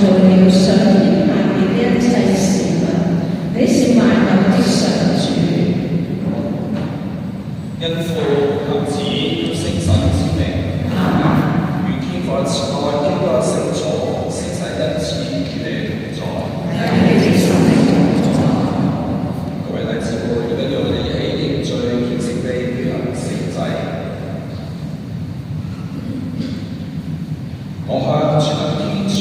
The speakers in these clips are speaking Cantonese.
造了上天下面的一切事物，你是萬有的上主。因父及子聖神之名，願天父慈愛經過聖座，施洗恩賜與你同在。各位弟姊妹，而家讓我哋一起認罪，虔誠地舉行聖祭。我向全能天主，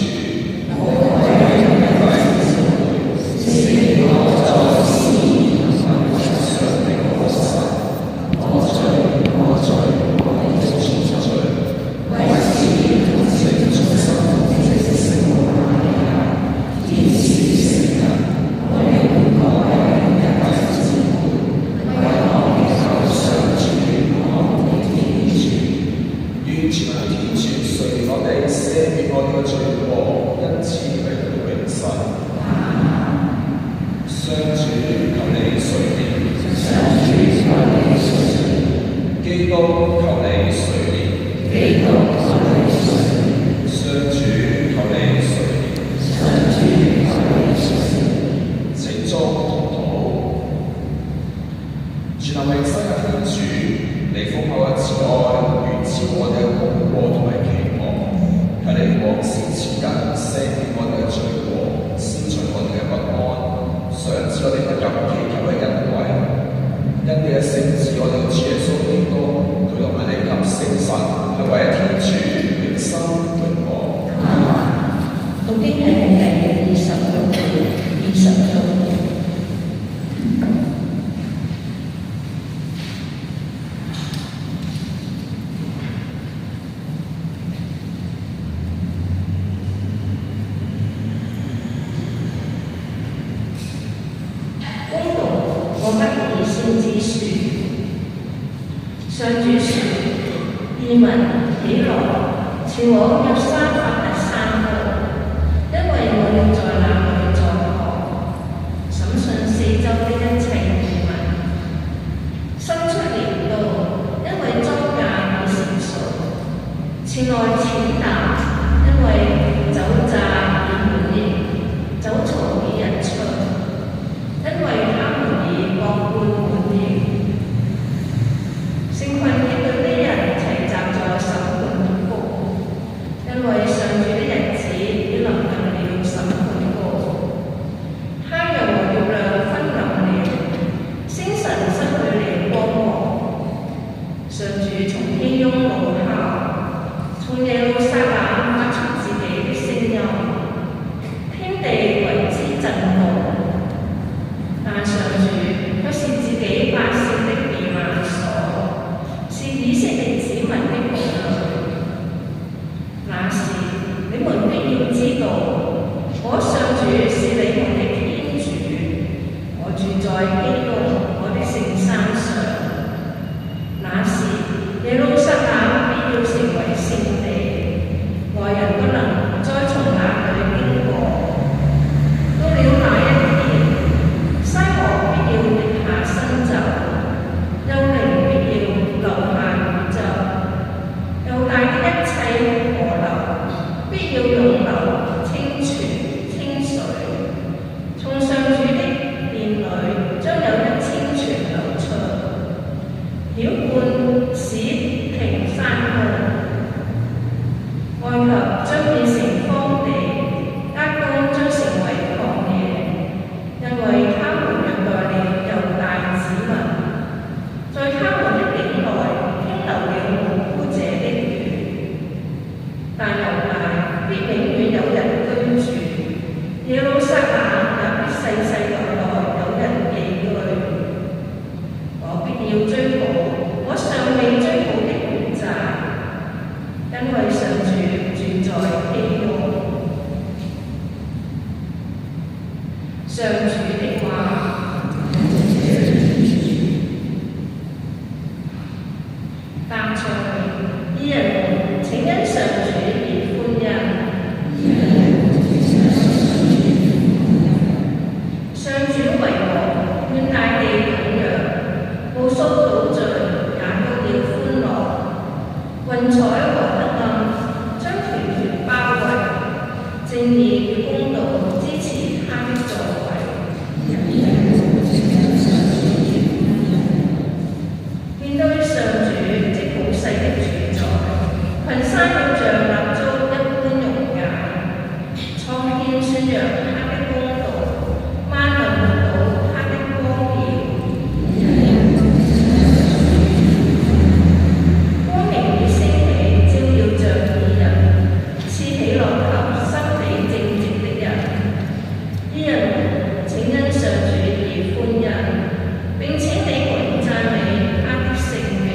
上主說：異民起來，前往約沙法的山坡，因為我要在那裏作學，審訊四周的一切異民。生出年度，因為莊稼已成熟；前來踐踏，因為酒榨已滿盈，酒槽已溢出，因為他們已各半滿盈。聖群要對呢人齊集在審判谷，因為上主的日子已臨近了審判谷。太陽和月亮昏暗了，星辰失去了光芒。上主從天雍怒哮，從耶路撒冷發出自己的聲音，天地為之震動。但上主卻是自己百姓的避難所，是以色列子民的堡壘。那時，你們必要知道，我上主是你們的天主，我住在基督我的聖山上。那時，耶路撒冷必要成為聖地，外人不能再從那裏經過。到了那一天，西河必要滴下新酒，幽靈必要留下乳汁，猶大的一切河流必要湧流清泉清水。從上主的殿裏將有一清泉流出，澆灌使平山丘。埃及將變成荒地，厄東將成為曠野，因為他們虐待了猶大子民，在他們的境內傾流了無辜者的血。但猶大必永遠有人居住，耶路撒冷也必世世代代有人寄居。我必要追討我尚未追討的欠債，因為上主住在基督。上主的話。答唱，義人們，請因上主而歡欣。上主為我，願大地踴躍，無數島嶼也都要歡樂。雲彩和黑暗將團團包圍，正義義與公道支持他的作為。面對上主即普世的主宰，群山要像蠟燭一般溶解，蒼天宣揚他的公道，萬民目睹他的光耀。光明已升起，照耀着義人，賜喜樂給心地正直的人。義人請因上主而歡欣，並且你們讚美他的聖名。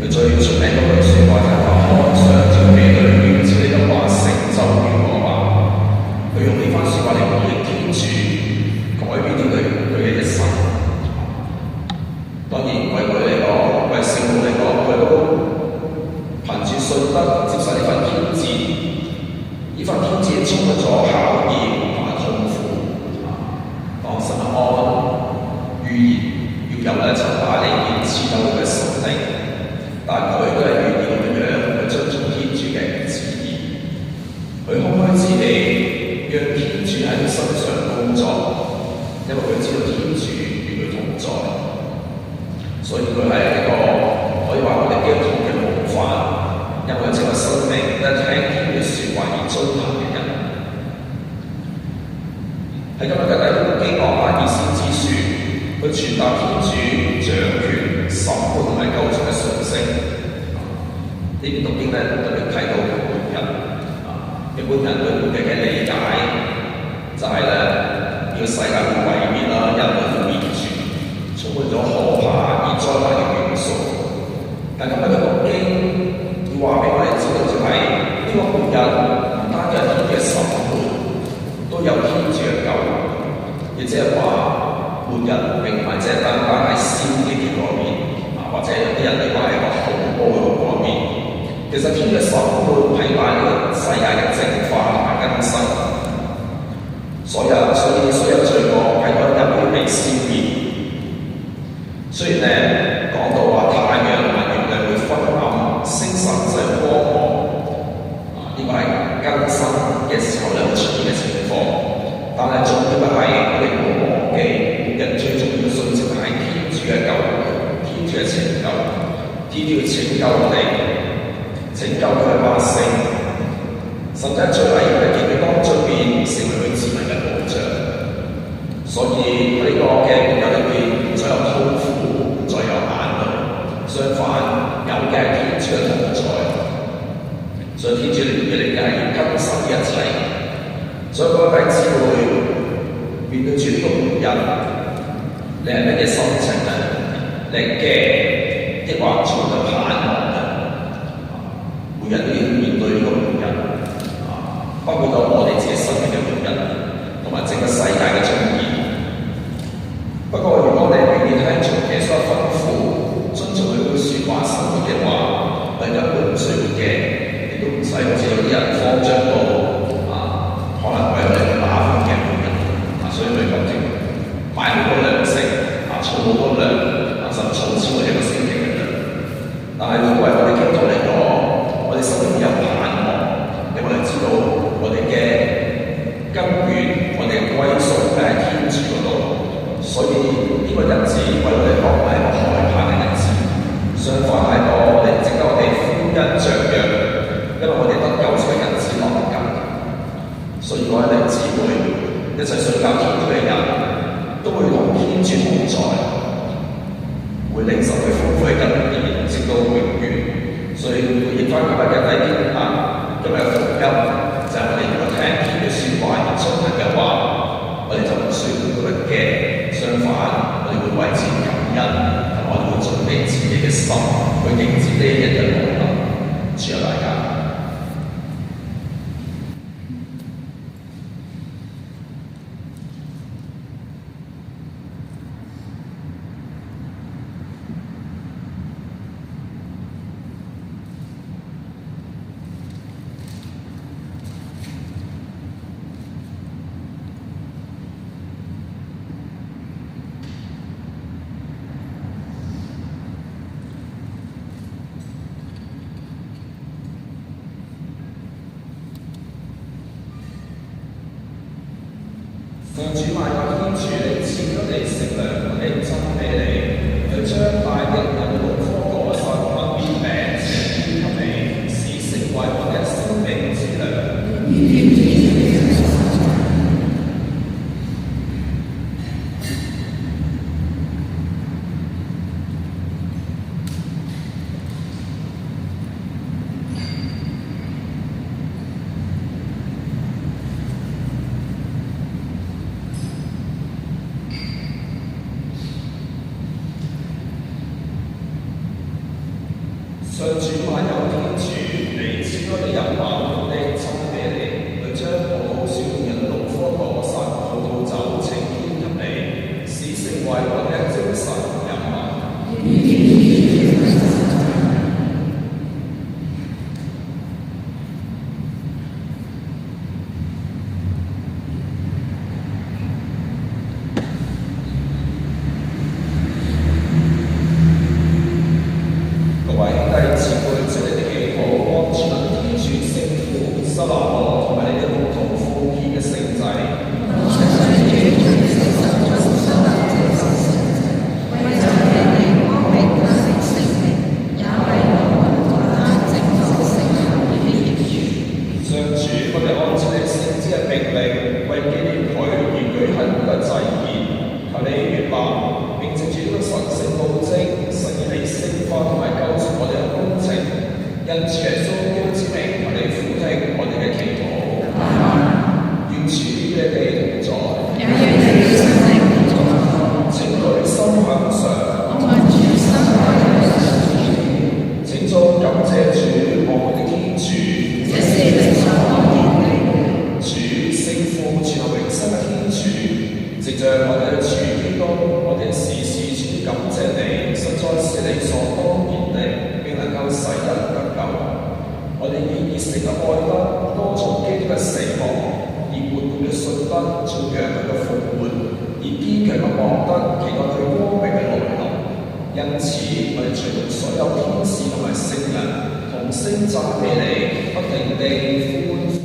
最出名嗰句説話咗考驗同埋痛苦當神按預言要有咧就把你建設到佢嘅神靈，但佢都係願意咁樣去遵從天主嘅旨意，佢空虛自己，讓天主喺佢身上工作，因為佢知道天主與佢同在，所以佢係一個可以話我哋基督徒嘅模範，因為藉個生命咧聽天嘅説話而遵行嘅人。喺今日嘅第一本經講翻以先之書，佢傳達天主掌權、審判同埋救贖嘅訊息。呢邊讀經咧特別睇到一般人對佢嘅理解就係咧，呢個世界會毀滅啦，人類會滅絕，充滿咗可怕而災難嘅元素。但今日嘅讀經要話俾我哋知道就係呢個末日唔單止係天嘅審判，都有天主嘅救恩，亦即係話末日並唔係即係單單係消極嘅嗰邊，或者有啲人哋話係一個恐怖嘅嗰邊。其實天嘅審判係帶呢個世界嘅淨化同埋更新，所有罪惡喺嗰一日會被消滅。雖然咧講到話太陽同埋月亮會昏暗，星辰就係光芒，呢個係更新嘅時候咧會出現嘅情況。但係重要嘅係我哋唔好忘記，人最重要嘅信息係天主嘅救恩，天主嘅拯救，天主要拯救我哋。拯救佢嘅百姓，甚至喺最危險嘅境遇當中邊成為佢子民嘅保障。所以喺呢個嘅末日裏邊，唔再有痛苦，唔再有眼淚，相反有嘅係天主嘅同在。所以天主嚟嘅係要更新一切。所以各位弟兄姊妹面對住呢個末日，你係乜嘢心情咧？你驚，抑或充滿盼望？每人都要面對呢個末日，包括到我哋自己生命嘅末日，同埋整個世界嘅終結。不過，如果你願意聽從耶穌嘅吩咐，遵從佢嘅説話生活嘅話，你根本唔需要驚，亦都唔使好似有啲人慌張到可能為我哋打風嘅末日，所以佢咁樣買好多糧食，儲好多糧，甚至儲超過一個星期嘅糧。但係如果為我哋基督徒嚟講，我哋心裏面有盼望，因為我哋知道我哋嘅根源，我哋嘅歸屬係喺天主嗰度，所以呢個日子為我哋講唔係一個害怕嘅日子，相反係一個我哋值得我哋歡欣雀躍，因為我哋得救贖嘅日子臨近。所以我哋姊妹一齊信靠天主嘅人，都會同天主同在，會領受佢豐富嘅恩典，直到永遠。所以回應翻今日嘅第一點今日嘅福音就係我哋如果聽天嘅説話而遵行嘅話，我哋就唔需要覺得驚，相反我哋會為之感恩，同我哋會準備自己嘅心去迎接呢一日嘅來臨。祝福大家。奉主萬有天主，你賜給你食糧，你贈俾你，佢將大的引導科果實分別餅賜給你，使成為我嘅生命之糧。命令，為紀念佢而舉行呢個祭獻。求你悅納，並藉住呢個神聖道蹟，實現你聖化同埋救贖我哋嘅工程。因主耶穌基督之名，求你俯聽我哋嘅祈禱。願主與你哋同在。請舉心向上。請眾感謝主，我哋的天主。主聖父，全能永生嘅天主，藉着我哋嘅主基督，我哋時時主感謝你，實在是理所當然的，並能夠使人得救。我哋以熱誠嘅愛德，歌頌基督嘅死亡，以活潑嘅信德，頌揚佢嘅復活，以堅強嘅望德，期待佢光榮嘅來臨。因此，我哋隨同所有天使同埋聖人，同聲讚美你，不停地歡呼。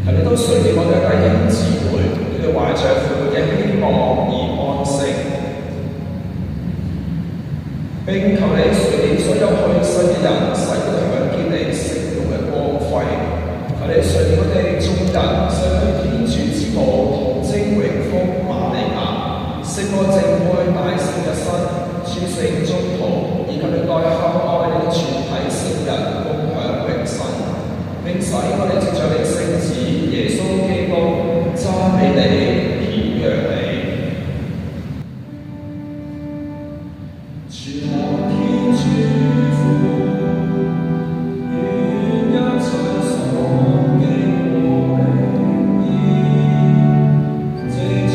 係你都垂憐我哋嘅弟兄姊世嘅人使到強見你聖道嘅光輝。求你垂聽我哋眾人上去天主之母童貞榮福瑪利亞，聖母淨配大聖嘅身，諸聖宗徒，以及你代厚愛你全體聖人共享永生，並使我哋藉着你聖子耶穌基督讚美你、顯揚你。全能天主父，願一切所經和榮義，藉着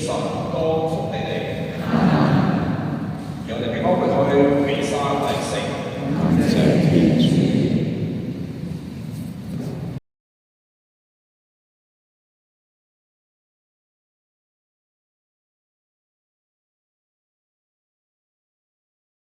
神當福的